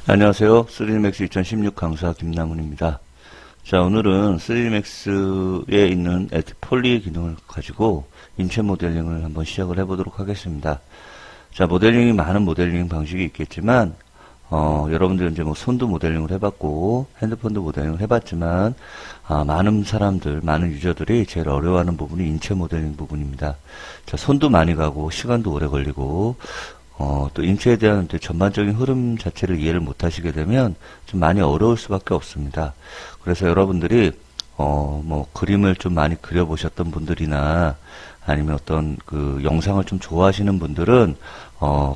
안녕하세요. 3Dmax 2016 강사 김남훈입니다. 자, 오늘은 3Dmax에 있는 폴리 기능을 가지고 인체 모델링을 한번 시작을 해보도록 하겠습니다. 자, 모델링이 많은 모델링 방식이 있겠지만, 여러분들 이제 뭐 손도 모델링을 해봤고, 핸드폰도 모델링을 해봤지만, 많은 사람들, 많은 유저들이 제일 어려워하는 부분이 인체 모델링 부분입니다. 자, 손도 많이 가고, 시간도 오래 걸리고, 또 인체에 대한 전반적인 흐름 자체를 이해를 못 하시게 되면 좀 많이 어려울 수밖에 없습니다. 그래서 여러분들이, 뭐, 그림을 좀 많이 그려보셨던 분들이나 아니면 어떤 그 영상을 좀 좋아하시는 분들은,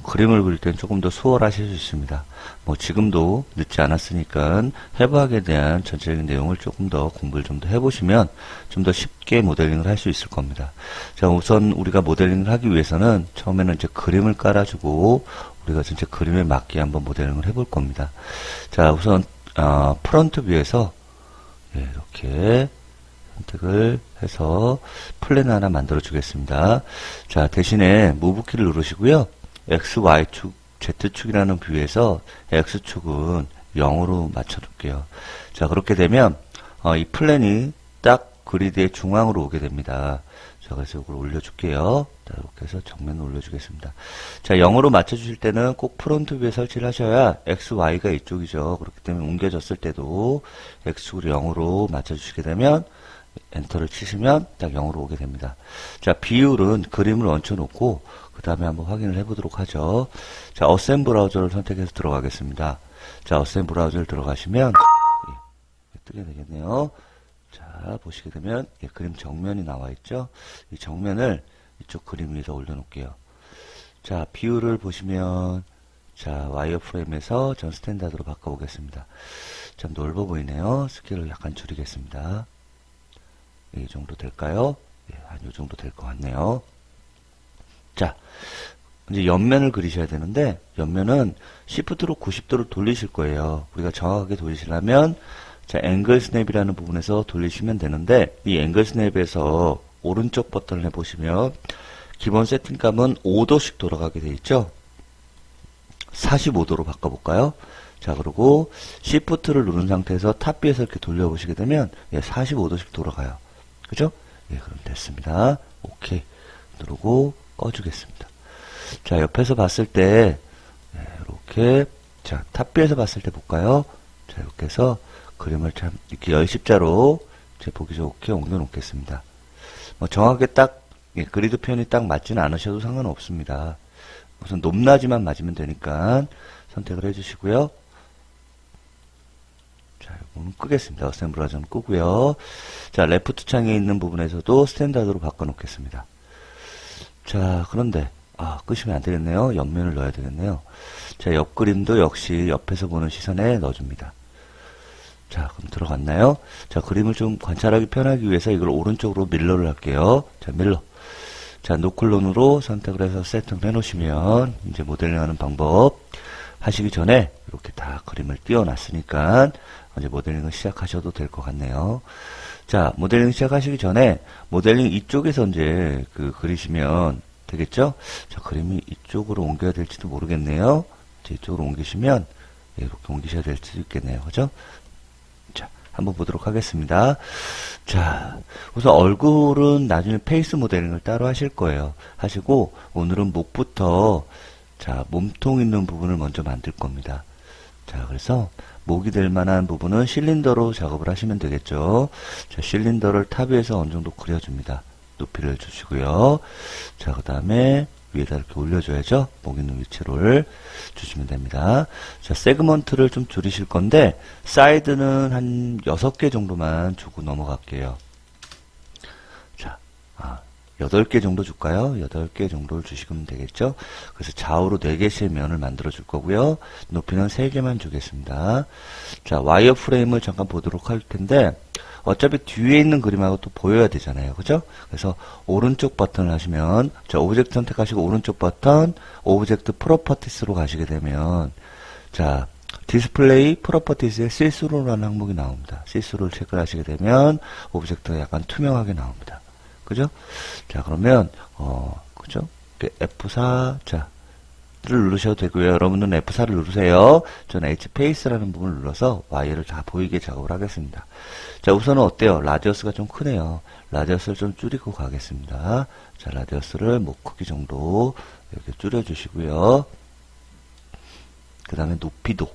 그림을 그릴 땐 조금 더 수월하실 수 있습니다. 뭐, 지금도 늦지 않았으니까 해부학에 대한 전체적인 내용을 조금 더 공부를 좀 더 해보시면 좀 더 쉽게 모델링을 할 수 있을 겁니다. 자, 우선 우리가 모델링을 하기 위해서는 처음에는 이제 그림을 깔아주고 우리가 전체 그림에 맞게 한번 모델링을 해볼 겁니다. 자, 우선, 프론트 뷰에서 이렇게 선택을 해서 플랜 하나 만들어 주겠습니다. 자, 대신에 무브 키를 누르시고요. X, Y축, Z축이라는 뷰에서 X축은 0으로 맞춰둘게요. 자, 그렇게 되면 이 플랜이 딱 그리드의 중앙으로 오게 됩니다. 자, 그래서 이걸 올려줄게요. 자, 이렇게 해서 정면을 올려주겠습니다. 자, 0으로 맞춰주실 때는 꼭 프론트 뷰에 설치를 하셔야 X, Y가 이쪽이죠. 그렇기 때문에 옮겨졌을 때도 X축으로 0으로 맞춰주시게 되면 엔터를 치시면 딱 0으로 오게 됩니다. 자, 비율은 그림을 얹혀놓고 그 다음에 한번 확인을 해보도록 하죠. 자, 어셈 브라우저를 선택해서 들어가겠습니다. 자, 어셈 브라우저를 들어가시면 뜨게 되겠네요. 자, 보시게 되면 그림 정면이 나와 있죠. 이 정면을 이쪽 그림 위에다 올려놓을게요. 자, 비율을 보시면 자, 와이어 프레임에서 전 스탠다드로 바꿔보겠습니다. 좀 넓어 보이네요. 스케일을 약간 줄이겠습니다. 이 정도 될까요? 한 이 정도 될 것 같네요. 자, 이제 옆면을 그리셔야 되는데 옆면은 시프트로 90도를 돌리실 거예요. 우리가 정확하게 돌리시려면 자, 앵글 스냅이라는 부분에서 돌리시면 되는데 이 앵글 스냅에서 오른쪽 버튼을 해보시면 기본 세팅감은 5도씩 돌아가게 돼 있죠. 45도로 바꿔볼까요? 자, 그리고 시프트를 누른 상태에서 탑뷰에서 이렇게 돌려보시게 되면 45도씩 돌아가요. 그죠? 예, 그럼 됐습니다. 오케이. 누르고 꺼주겠습니다. 자, 옆에서 봤을 때, 이렇게, 자, 탑뷰에서 봤을 때 볼까요? 자, 이렇게 해서 그림을 참, 이렇게 열십자로 제 보기 좋게 옮겨 놓겠습니다. 뭐, 정확하게 딱, 그리드 표현이 딱 맞지는 않으셔도 상관없습니다. 우선 높낮이만 맞으면 되니까 선택을 해주시고요. 자, 이거는 끄겠습니다. 어셈 브라우저는 끄고요. 자, 레프트 창에 있는 부분에서도 스탠다드로 바꿔놓겠습니다. 자, 그런데 끄시면 안 되겠네요. 옆면을 넣어야 되겠네요. 자, 옆 그림도 역시 옆에서 보는 시선에 넣어줍니다. 자, 그럼 들어갔나요? 자, 그림을 좀 관찰하기 편하기 위해서 이걸 오른쪽으로 밀러를 할게요. 자, 밀러. 자, 노클론으로 선택을 해서 세팅을 해놓으시면 이제 모델링 하는 방법 하시기 전에 이렇게 다 그림을 띄워놨으니까 이제 모델링을 시작하셔도 될 것 같네요. 자, 모델링 시작하시기 전에 모델링 이쪽에서 이제 그리시면 되겠죠? 자, 그림이 이쪽으로 옮겨야 될지도 모르겠네요. 이제 이쪽으로 옮기시면 이렇게 옮기셔야 될 수도 있겠네요. 그죠? 자, 한번 보도록 하겠습니다. 자, 우선 얼굴은 나중에 페이스 모델링을 따로 하실 거예요. 하시고 오늘은 목부터 자, 몸통 있는 부분을 먼저 만들 겁니다. 자, 그래서 목이 될 만한 부분은 실린더로 작업을 하시면 되겠죠. 자, 실린더를 탑에서 어느 정도 그려줍니다. 높이를 주시고요. 자, 그 다음에 위에다 이렇게 올려줘야죠. 목 있는 위치를 주시면 됩니다. 자, 세그먼트를 좀 줄이실 건데 사이드는 한 6개 정도만 주고 넘어갈게요. 자, 8개 정도 줄까요? 8개 정도를 주시면 되겠죠? 그래서 좌우로 4개씩 면을 만들어 줄 거고요. 높이는 3개만 주겠습니다. 자, 와이어 프레임을 잠깐 보도록 할 텐데, 어차피 뒤에 있는 그림하고 또 보여야 되잖아요. 그죠? 그래서 오른쪽 버튼을 하시면, 자, 오브젝트 선택하시고 오른쪽 버튼, 오브젝트 프로퍼티스로 가시게 되면, 자, 디스플레이 프로퍼티스에 시스루라는 항목이 나옵니다. 시스루를 체크를 하시게 되면, 오브젝트가 약간 투명하게 나옵니다. 그죠? 자, 그러면, 그죠? F4, 자, 누르셔도 되고요. 여러분은 F4를 누르세요. 저는 H페이스라는 부분을 눌러서 Y를 다 보이게 작업을 하겠습니다. 자, 우선은 어때요? 라디어스가 좀 크네요. 라디어스를 좀 줄이고 가겠습니다. 자, 라디어스를 목 크기 정도 이렇게 줄여주시고요. 그 다음에 높이도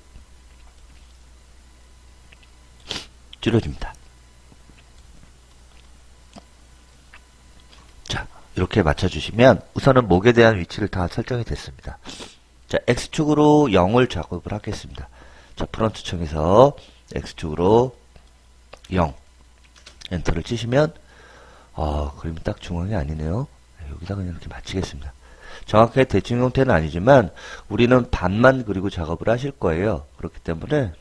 줄여줍니다. 자, 이렇게 맞춰주시면 우선은 목에 대한 위치를 다 설정이 됐습니다. 자, X축으로 0을 작업을 하겠습니다. 자, 프론트청에서 X축으로 0 엔터를 치시면 그림이 딱 중앙이 아니네요. 여기다 그냥 이렇게 맞추겠습니다. 정확하게 대칭 형태는 아니지만 우리는 반만 그리고 작업을 하실 거예요. 그렇기 때문에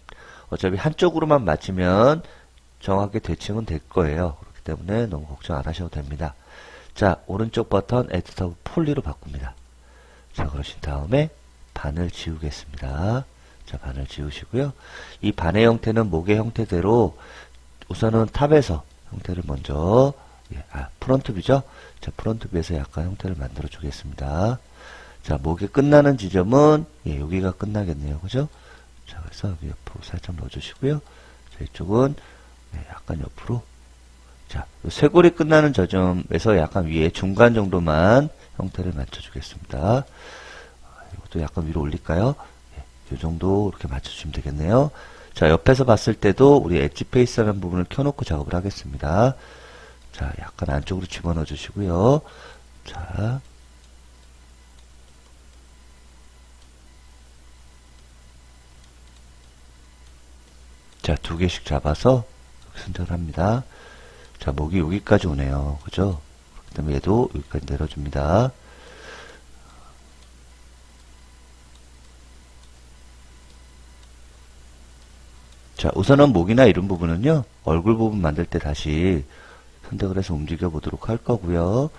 어차피 한쪽으로만 맞추면 정확하게 대칭은 될 거예요. 그렇기 때문에 너무 걱정 안 하셔도 됩니다. 자, 오른쪽 버튼 에디터 폴리로 바꿉니다. 자, 그러신 다음에 반을 지우겠습니다. 자, 반을 지우시고요. 이 반의 형태는 목의 형태대로 우선은 탑에서 형태를 먼저 프론트 뷰죠? 자, 프론트 뷰에서 약간 형태를 만들어 주겠습니다. 자, 목이 끝나는 지점은 여기가 끝나겠네요. 그죠? 자, 그래서 여기 옆으로 살짝 넣어주시고요. 자, 이쪽은 약간 옆으로. 자, 쇄골이 끝나는 저점에서 약간 위에 중간 정도만 형태를 맞춰주겠습니다. 이것도 약간 위로 올릴까요? 이 정도 이렇게 맞춰주시면 되겠네요. 자, 옆에서 봤을 때도 우리 엣지 페이스라는 부분을 켜놓고 작업을 하겠습니다. 자, 약간 안쪽으로 집어넣어 주시고요. 자, 자, 2개씩 잡아서 선택을 합니다. 자, 목이 여기까지 오네요. 그죠? 그 다음에 얘도 여기까지 내려줍니다. 자, 우선은 목이나 이런 부분은요, 얼굴 부분 만들 때 다시 선택을 해서 움직여 보도록 할 거고요.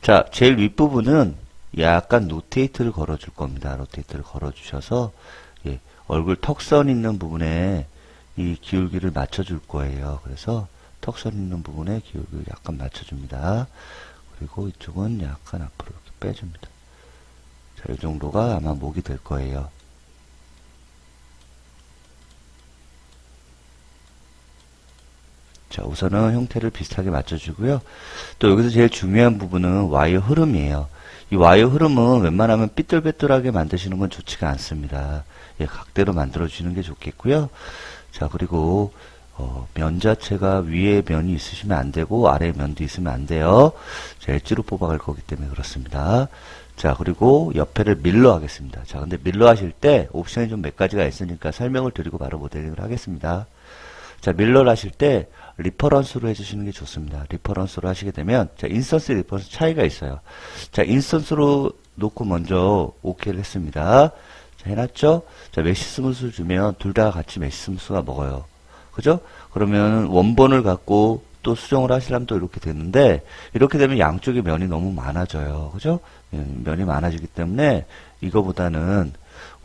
자, 제일 윗부분은 약간 로테이트를 걸어 줄 겁니다. 로테이트를 걸어 주셔서 얼굴 턱선 있는 부분에 이 기울기를 맞춰 줄 거예요. 그래서 턱선 있는 부분에 기울기를 약간 맞춰 줍니다. 그리고 이쪽은 약간 앞으로 이렇게 빼줍니다. 자, 이 정도가 아마 목이 될 거예요. 자, 우선은 형태를 비슷하게 맞춰주고요. 또 여기서 제일 중요한 부분은 와이어 흐름이에요. 이 와이어 흐름은 웬만하면 삐뚤빼뚤하게 만드시는 건 좋지가 않습니다. 각대로 만들어주시는 게 좋겠고요. 자, 그리고 면 자체가 위에 면이 있으시면 안 되고 아래에 면도 있으면 안 돼요. 자, 엣지로 뽑아갈 거기 때문에 그렇습니다. 자, 그리고 옆에를 밀러 하겠습니다. 자, 근데 밀러 하실 때 옵션이 좀 몇 가지가 있으니까 설명을 드리고 바로 모델링을 하겠습니다. 자, 밀러를 하실 때 리퍼런스로 해주시는 게 좋습니다. 리퍼런스로 하시게 되면 자, 인스턴스 리퍼런스 차이가 있어요. 자, 인스턴스로 놓고 먼저 OK를 했습니다. 자, 해놨죠? 자, 메시 스무스를 주면 둘 다 같이 메시 스무스가 먹어요. 그죠? 그러면 원본을 갖고 또 수정을 하시려면 또 이렇게 되는데 이렇게 되면 양쪽에 면이 너무 많아져요. 그죠? 면이 많아지기 때문에 이거보다는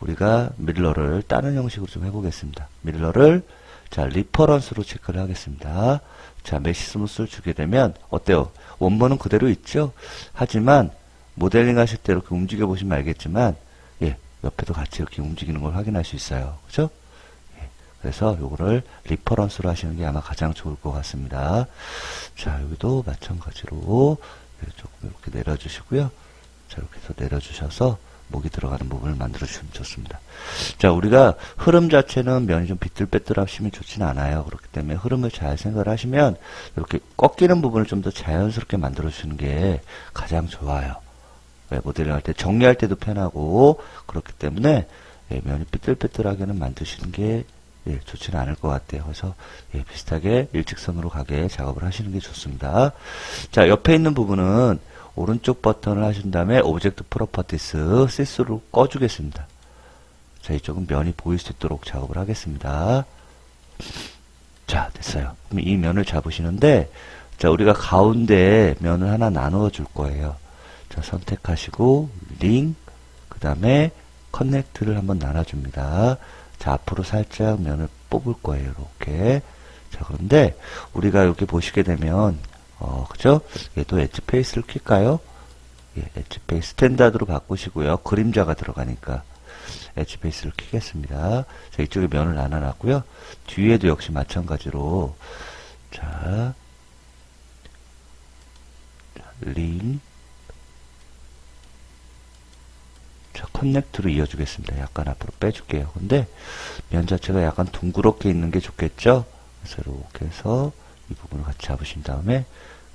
우리가 밀러를 다른 형식으로 좀 해보겠습니다. 밀러를 자, 리퍼런스로 체크를 하겠습니다. 자, 메시 스무스를 주게 되면 어때요? 원본은 그대로 있죠? 하지만 모델링 하실 때 이렇게 움직여 보시면 알겠지만 옆에도 같이 이렇게 움직이는 걸 확인할 수 있어요. 그죠? 그래서 요거를 리퍼런스로 하시는 게 아마 가장 좋을 것 같습니다. 자, 여기도 마찬가지로 조금 이렇게 내려주시고요. 자, 이렇게 해서 내려주셔서 목이 들어가는 부분을 만들어주시면 좋습니다. 자, 우리가 흐름 자체는 면이 좀 비뚤빼뚤하시면 좋지는 않아요. 그렇기 때문에 흐름을 잘 생각을 하시면 이렇게 꺾이는 부분을 좀 더 자연스럽게 만들어주시는 게 가장 좋아요. 모델링 할 때 정리할 때도 편하고 그렇기 때문에 면이 삐뚤빼뚤하게는 만드시는 게 좋지는 않을 것 같아요. 그래서 비슷하게 일직선으로 가게 작업을 하시는 게 좋습니다. 자, 옆에 있는 부분은 오른쪽 버튼을 하신 다음에 오브젝트 프로퍼티스 시스로 꺼주겠습니다. 자, 이쪽은 면이 보일 수 있도록 작업을 하겠습니다. 자, 됐어요. 그럼 이 면을 잡으시는데 자, 우리가 가운데에 면을 하나 나누어 줄 거예요. 자, 선택하시고 링, 그 다음에 커넥트를 한번 나눠줍니다. 자, 앞으로 살짝 면을 뽑을 거예요. 이렇게. 자, 그런데 우리가 이렇게 보시게 되면 그죠? 얘도 엣지 페이스를 킬까요? 엣지 페이스 스탠다드로 바꾸시고요. 그림자가 들어가니까 엣지 페이스를 키겠습니다. 자, 이쪽에 면을 나눠놨고요. 뒤에도 역시 마찬가지로 자, 림 자, 커넥트로 이어주겠습니다. 약간 앞으로 빼줄게요. 근데 면 자체가 약간 둥그렇게 있는 게 좋겠죠? 그래서 이렇게 해서 이 부분을 같이 잡으신 다음에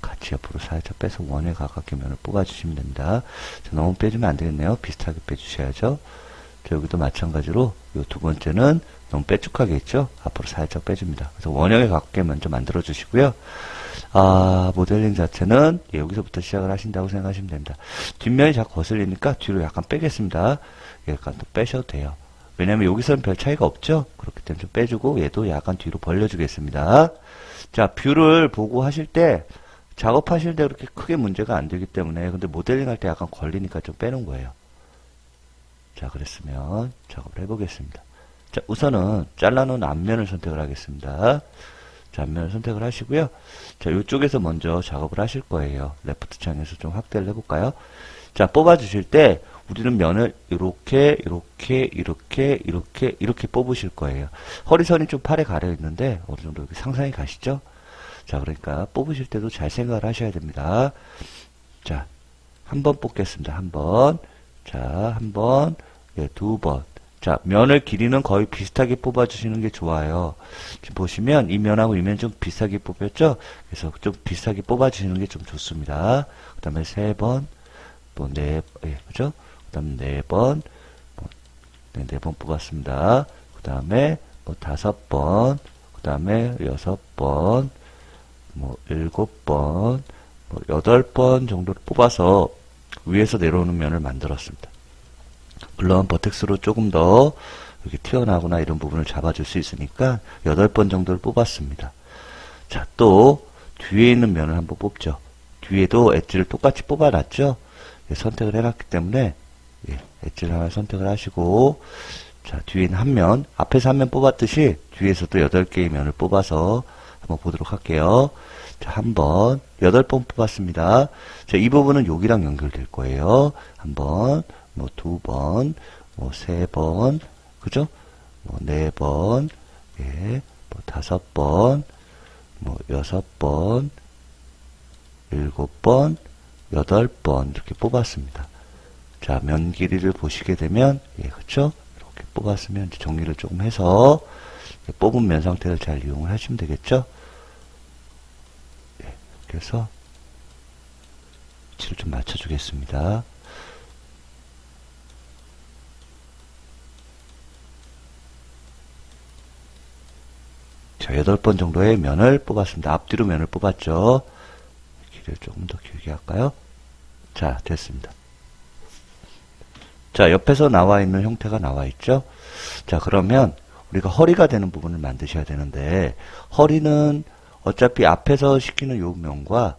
같이 옆으로 살짝 빼서 원에 가깝게 면을 뽑아주시면 됩니다. 자, 너무 빼주면 안 되겠네요. 비슷하게 빼주셔야죠. 자, 여기도 마찬가지로 이 두 번째는 너무 빼쭉하게 있죠? 앞으로 살짝 빼줍니다. 그래서 원형에 가깝게 먼저 만들어 주시고요. 모델링 자체는 여기서부터 시작을 하신다고 생각하시면 됩니다. 뒷면이 자꾸 거슬리니까 뒤로 약간 빼겠습니다. 약간 또 빼셔도 돼요. 왜냐면 여기서는 별 차이가 없죠? 그렇기 때문에 좀 빼주고 얘도 약간 뒤로 벌려주겠습니다. 자, 뷰를 보고 하실 때 작업하실 때 그렇게 크게 문제가 안 되기 때문에 근데 모델링 할 때 약간 걸리니까 좀 빼는 거예요. 자, 그랬으면 작업을 해보겠습니다. 자, 우선은 잘라놓은 앞면을 선택을 하겠습니다. 자, 앞면을 선택을 하시고요. 자, 이쪽에서 먼저 작업을 하실 거예요. 레프트 창에서 좀 확대를 해볼까요? 자, 뽑아주실 때 우리는 면을 이렇게 뽑으실 거예요. 허리선이 좀 팔에 가려 있는데 어느 정도 여기 상상이 가시죠? 자, 그러니까 뽑으실 때도 잘 생각을 하셔야 됩니다. 자, 한 번 뽑겠습니다. 한 번. 자, 한 번. 예, 두 번. 자, 면을 길이는 거의 비슷하게 뽑아주시는 게 좋아요. 지금 보시면 이 면하고 이 면 좀 비슷하게 뽑혔죠? 그래서 좀 비슷하게 뽑아주시는 게 좀 좋습니다. 그 다음에 세 번, 또 그죠? 그 다음에 네 번, 네 번 뽑았습니다. 그 다음에 다섯 번, 그 다음에 여섯 번, 일곱 번, 여덟 번 정도를 뽑아서 위에서 내려오는 면을 만들었습니다. 물론 버텍스로 조금 더 이렇게 튀어나오거나 이런 부분을 잡아줄 수 있으니까 8번 정도를 뽑았습니다. 자, 또 뒤에 있는 면을 한번 뽑죠. 뒤에도 엣지를 똑같이 뽑아놨죠. 선택을 해놨기 때문에 엣지를 하나 선택을 하시고 자, 뒤에 있는 한 면, 앞에서 한 면 뽑았듯이 뒤에서도 8개의 면을 뽑아서 한번 보도록 할게요. 자, 한 번, 8번 뽑았습니다. 자, 이 부분은 여기랑 연결될 거예요. 한 번, 두 번, 세 번, 그죠? 네 번, 다섯 번, 여섯 번, 일곱 번, 여덟 번, 이렇게 뽑았습니다. 자, 면 길이를 보시게 되면, 그쵸? 이렇게 뽑았으면 이제 정리를 조금 해서, 뽑은 면 상태를 잘 이용을 하시면 되겠죠? 그래서, 위치를 좀 맞춰주겠습니다. 자, 8번 정도의 면을 뽑았습니다. 앞뒤로 면을 뽑았죠. 길이를 조금 더 길게 할까요? 자, 됐습니다. 자, 옆에서 나와 있는 형태가 나와 있죠? 자, 그러면 우리가 허리가 되는 부분을 만드셔야 되는데, 허리는 어차피 앞에서 시키는 요 면과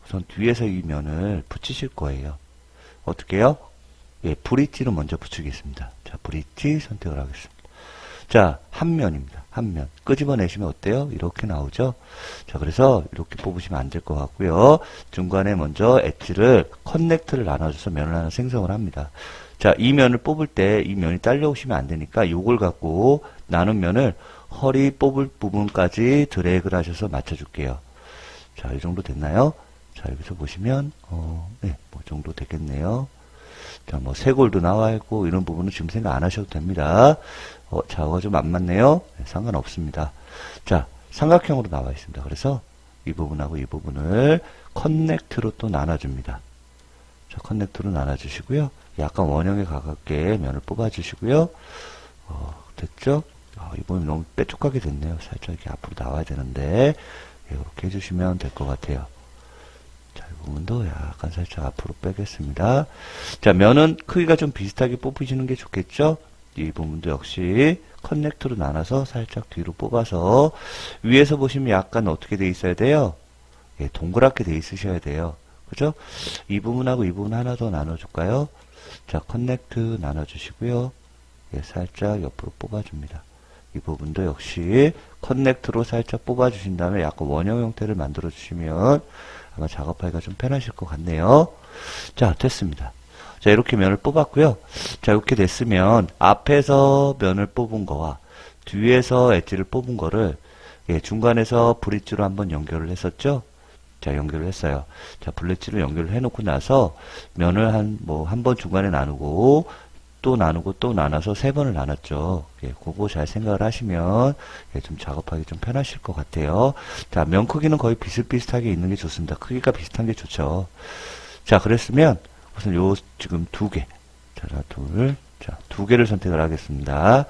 우선 뒤에서 이 면을 붙이실 거예요. 어떻게 해요? 브릿지로 먼저 붙이겠습니다. 자, 브릿지 선택을 하겠습니다. 자, 한 면입니다. 한 면. 끄집어내시면 어때요? 이렇게 나오죠? 자, 그래서 이렇게 뽑으시면 안 될 것 같고요. 중간에 먼저 엣지를, 커넥트를 나눠줘서 면을 하나 생성을 합니다. 자, 이 면을 뽑을 때 이 면이 딸려오시면 안 되니까 요걸 갖고 나눈 면을 허리 뽑을 부분까지 드래그를 하셔서 맞춰줄게요. 자, 이 정도 됐나요? 자, 여기서 보시면, 정도 됐겠네요. 자, 쇄골도 나와 있고, 이런 부분은 지금 생각 안 하셔도 됩니다. 좌우가 좀 안 맞네요. 상관없습니다. 자, 삼각형으로 나와 있습니다. 그래서 이 부분하고 이 부분을 커넥트로 또 나눠줍니다. 자, 커넥트로 나눠주시고요. 약간 원형에 가깝게 면을 뽑아주시고요. 됐죠? 이 부분이 너무 빼쪽하게 됐네요. 살짝 이렇게 앞으로 나와야 되는데, 이렇게 해주시면 될 것 같아요. 자, 이 부분도 약간 살짝 앞으로 빼겠습니다. 자, 면은 크기가 좀 비슷하게 뽑으시는 게 좋겠죠? 이 부분도 역시 커넥트로 나눠서 살짝 뒤로 뽑아서 위에서 보시면 약간 어떻게 돼 있어야 돼요? 동그랗게 돼 있으셔야 돼요. 그죠? 이 부분하고 이 부분 하나 더 나눠줄까요? 자, 커넥트 나눠주시고요. 살짝 옆으로 뽑아줍니다. 이 부분도 역시 커넥트로 살짝 뽑아주신 다음에 약간 원형 형태를 만들어 주시면 아마 작업하기가 좀 편하실 것 같네요. 자, 됐습니다. 자, 이렇게 면을 뽑았고요. 자, 이렇게 됐으면 앞에서 면을 뽑은 거와 뒤에서 엣지를 뽑은 거를 중간에서 브릿지로 한번 연결을 했었죠. 자, 연결을 했어요. 자, 브릿지로 연결을 해놓고 나서 면을 한 번 중간에 나누고 또 나누고 또 나눠서 3번을 나눴죠. 그거 잘 생각을 하시면 좀 작업하기 좀 편하실 것 같아요. 자, 면 크기는 거의 비슷비슷하게 있는 게 좋습니다. 크기가 비슷한 게 좋죠. 자, 그랬으면 우선 지금 2개. 자, 두 개를 선택을 하겠습니다.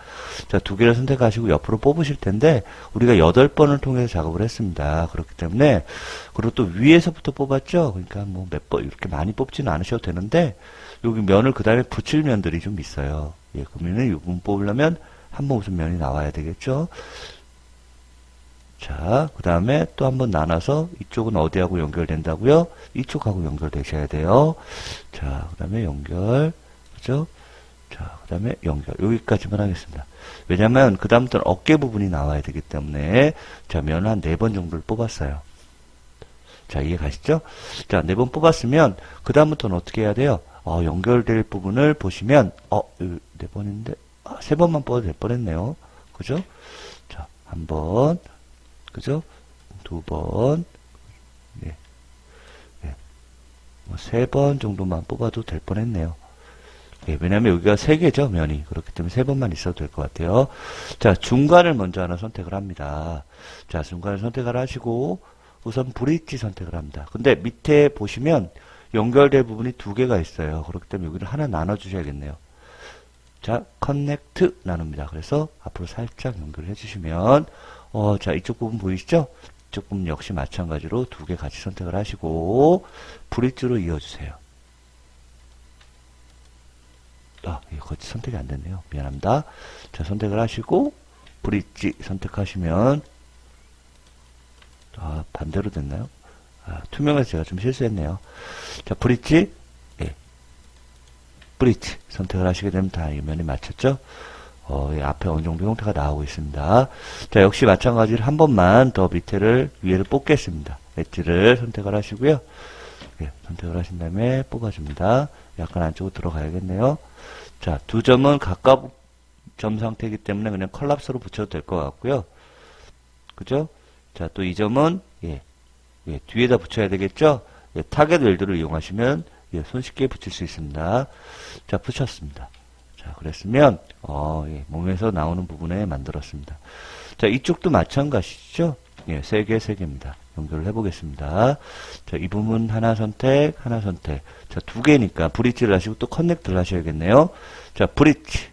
자, 2개를 선택하시고 옆으로 뽑으실 텐데, 우리가 8번을 통해서 작업을 했습니다. 그렇기 때문에, 그리고 또 위에서부터 뽑았죠? 그러니까 뭐 몇 번, 이렇게 많이 뽑지는 않으셔도 되는데, 여기 면을 그 다음에 붙일 면들이 좀 있어요. 그러면은 이 부분 뽑으려면 한번 우선 면이 나와야 되겠죠? 자, 그 다음에 또 한번 나눠서 이쪽은 어디하고 연결된다고요? 이쪽하고 연결되셔야 돼요. 자, 그 다음에 연결, 그죠? 자, 그 다음에 연결. 여기까지만 하겠습니다. 왜냐면, 그 다음부터는 어깨 부분이 나와야 되기 때문에, 자, 면을 한 4번 정도를 뽑았어요. 자, 이해 가시죠? 자, 4번 뽑았으면, 그 다음부터는 어떻게 해야 돼요? 연결될 부분을 보시면, 4번인데, 3번만 뽑아도 될 뻔했네요. 그죠? 자, 1번, 그죠? 2번, 네. 3번 정도만 뽑아도 될 뻔했네요. 왜냐면 여기가 3개죠, 면이. 그렇기 때문에 3번만 있어도 될 것 같아요. 자, 중간을 먼저 하나 선택을 합니다. 자, 중간을 선택을 하시고, 우선 브릿지 선택을 합니다. 근데 밑에 보시면 연결될 부분이 2개가 있어요. 그렇기 때문에 여기를 하나 나눠주셔야겠네요. 자, 커넥트 나눕니다. 그래서 앞으로 살짝 연결해 주시면, 자, 이쪽 부분 보이시죠? 이쪽 부분 역시 마찬가지로 2개 같이 선택을 하시고, 브릿지로 이어주세요. 이거 선택이 안 됐네요. 미안합니다. 자, 선택을 하시고, 브릿지 선택하시면, 반대로 됐나요? 투명해서 제가 좀 실수했네요. 자, 브릿지, 브릿지 선택을 하시게 되면 다 이 면이 맞췄죠? 앞에 어느 정도 형태가 나오고 있습니다. 자, 역시 마찬가지로 한 번만 더 위에를 뽑겠습니다. 엣지를 선택을 하시고요. 선택을 하신 다음에 뽑아줍니다. 약간 안쪽으로 들어가야겠네요. 자, 2점은 가까운 점 상태이기 때문에 그냥 컬lap스로 붙여도 될 것 같고요. 그죠? 자, 또 이 점은, 뒤에다 붙여야 되겠죠? 타겟 웰드를 이용하시면, 손쉽게 붙일 수 있습니다. 자, 붙였습니다. 자, 그랬으면, 몸에서 나오는 부분에 만들었습니다. 자, 이쪽도 마찬가지죠? 3개입니다. 연결을 해보겠습니다. 자, 이 부분 하나 선택. 자, 2개니까 브릿지를 하시고 또 커넥트를 하셔야겠네요. 자, 브릿지.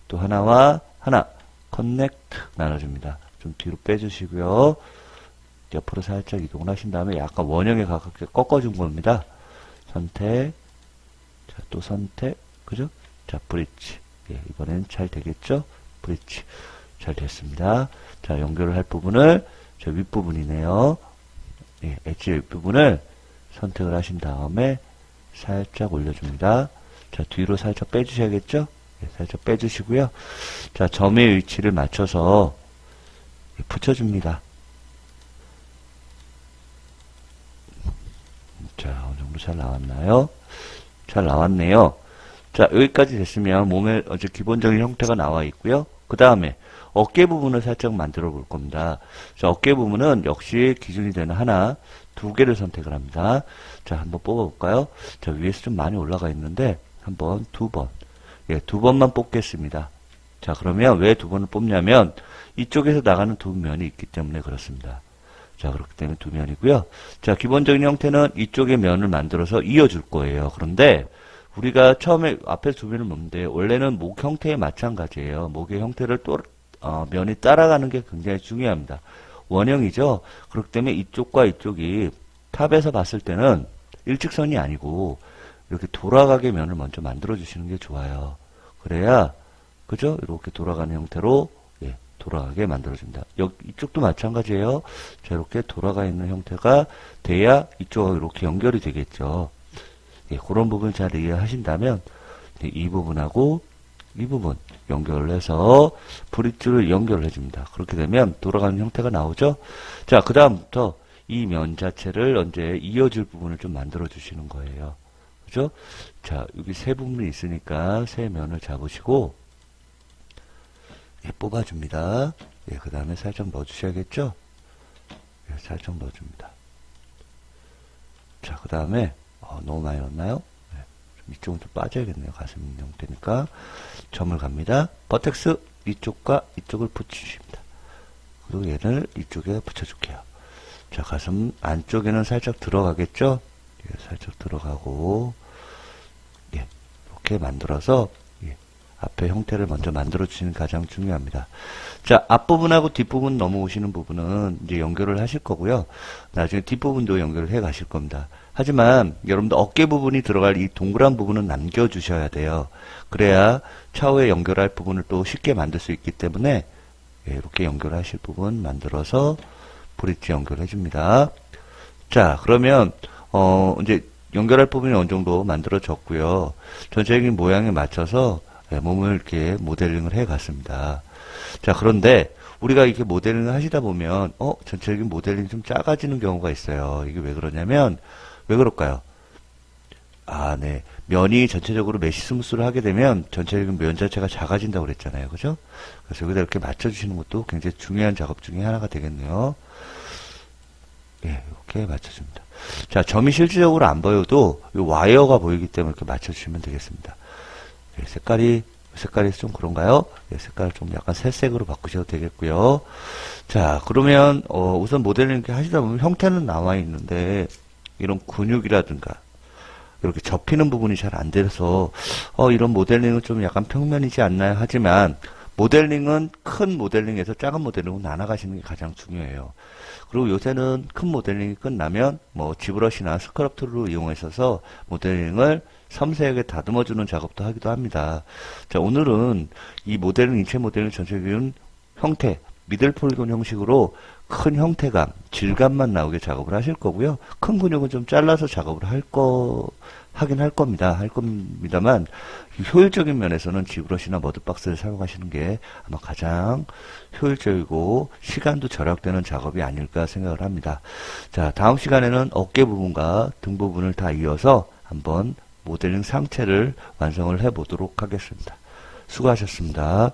또 하나와 하나. 커넥트 나눠줍니다. 좀 뒤로 빼주시고요. 옆으로 살짝 이동을 하신 다음에 약간 원형에 가깝게 꺾어준 겁니다. 선택. 자, 또 선택. 그죠? 자, 브릿지. 이번엔 잘 되겠죠? 브릿지. 잘 됐습니다. 자, 연결을 할 부분을, 저 윗부분이네요. 엣지 윗부분을 선택을 하신 다음에 살짝 올려줍니다. 자, 뒤로 살짝 빼주셔야겠죠? 살짝 빼주시고요. 자, 점의 위치를 맞춰서 붙여줍니다. 자, 어느 정도 잘 나왔나요? 잘 나왔네요. 자, 여기까지 됐으면 몸의 기본적인 형태가 나와 있고요. 그 다음에 어깨 부분을 살짝 만들어 볼 겁니다. 자, 어깨 부분은 역시 기준이 되는 하나, 2개를 선택을 합니다. 자, 한번 뽑아볼까요? 자, 위에서 좀 많이 올라가 있는데, 한번 2번. 2번만 뽑겠습니다. 자, 그러면 왜 2번을 뽑냐면, 이쪽에서 나가는 2면이 있기 때문에 그렇습니다. 자, 그렇기 때문에 2면이고요. 자, 기본적인 형태는 이쪽에 면을 만들어서 이어줄 거예요. 그런데, 우리가 처음에 앞에서 2면을 놓는데, 원래는 목 형태에 마찬가지예요. 목의 형태를 면이 따라가는 게 굉장히 중요합니다. 원형이죠. 그렇기 때문에 이쪽과 이쪽이 탑에서 봤을 때는 일직선이 아니고 이렇게 돌아가게 면을 먼저 만들어 주시는 게 좋아요. 그래야 그죠? 이렇게 돌아가는 형태로 돌아가게 만들어 줍니다. 이쪽도 마찬가지예요. 자, 이렇게 돌아가 있는 형태가 돼야 이쪽하고 이렇게 연결이 되겠죠. 그런 부분을 잘 이해하신다면 이 부분하고 이 부분 연결을 해서 브릿지를 연결을 해줍니다. 그렇게 되면 돌아가는 형태가 나오죠. 자, 그 다음부터 이 면 자체를 언제 이어줄 부분을 좀 만들어 주시는 거예요. 그죠? 자, 여기 세 부분이 있으니까 세 면을 잡으시고, 예, 뽑아줍니다. 예, 그 다음에 살짝 넣어주셔야겠죠? 예, 살짝 넣어줍니다. 자, 그 다음에, 너무 많이 넣었나요? 예, 좀 이쪽은 좀 빠져야겠네요. 가슴 형태니까. 점을 갑니다. 버텍스 이쪽과 이쪽을 붙이십니다. 그리고 얘를 이쪽에 붙여줄게요. 자, 가슴 안쪽에는 살짝 들어가겠죠? 예, 살짝 들어가고, 예, 이렇게 만들어서, 예, 앞에 형태를 먼저 만들어 주시는 게 가장 중요합니다. 자, 앞부분하고 뒷부분 넘어오시는 부분은 이제 연결을 하실 거고요. 나중에 뒷부분도 연결을 해 가실 겁니다. 하지만 여러분들 어깨 부분이 들어갈 이 동그란 부분은 남겨주셔야 돼요. 그래야 차후에 연결할 부분을 또 쉽게 만들 수 있기 때문에, 예, 이렇게 연결하실 부분 만들어서 브릿지 연결해 줍니다. 자, 그러면 이제 연결할 부분이 어느 정도 만들어졌고요. 전체적인 모양에 맞춰서, 예, 몸을 이렇게 모델링을 해 갔습니다. 자, 그런데 우리가 이렇게 모델링을 하시다 보면 전체적인 모델링이 좀 작아지는 경우가 있어요. 이게 왜 그러냐면, 왜 그럴까요? 아, 네. 면이 전체적으로 메쉬 스무스를 하게 되면 전체적인 면 자체가 작아진다고 그랬잖아요. 그죠? 그래서 여기다 이렇게 맞춰주시는 것도 굉장히 중요한 작업 중에 하나가 되겠네요. 예, 이렇게 맞춰줍니다. 자, 점이 실질적으로 안 보여도 이 와이어가 보이기 때문에 이렇게 맞춰주시면 되겠습니다. 예, 색깔이 좀 그런가요? 예, 색깔을 좀 약간 새색으로 바꾸셔도 되겠고요. 자, 그러면 우선 모델링 이렇게 하시다 보면 형태는 나와 있는데 이런 근육이라든가 이렇게 접히는 부분이 잘 안 돼서 이런 모델링은 좀 약간 평면이지 않나요? 하지만 모델링은 큰 모델링에서 작은 모델링으로 나눠가시는 게 가장 중요해요. 그리고 요새는 큰 모델링이 끝나면 뭐 지브러시나 스크럽 툴을 이용해서 모델링을 섬세하게 다듬어주는 작업도 하기도 합니다. 자, 오늘은 이 모델링, 인체 모델링 전체적인 형태, 미들 폴리곤 형식으로 큰 형태감, 질감만 나오게 작업을 하실 거고요. 큰 근육은 좀 잘라서 작업을 하긴 할 겁니다만, 효율적인 면에서는 지브러시나 머드박스를 사용하시는 게 아마 가장 효율적이고 시간도 절약되는 작업이 아닐까 생각을 합니다. 자, 다음 시간에는 어깨 부분과 등 부분을 다 이어서 한번 모델링 상체를 완성을 해 보도록 하겠습니다. 수고하셨습니다.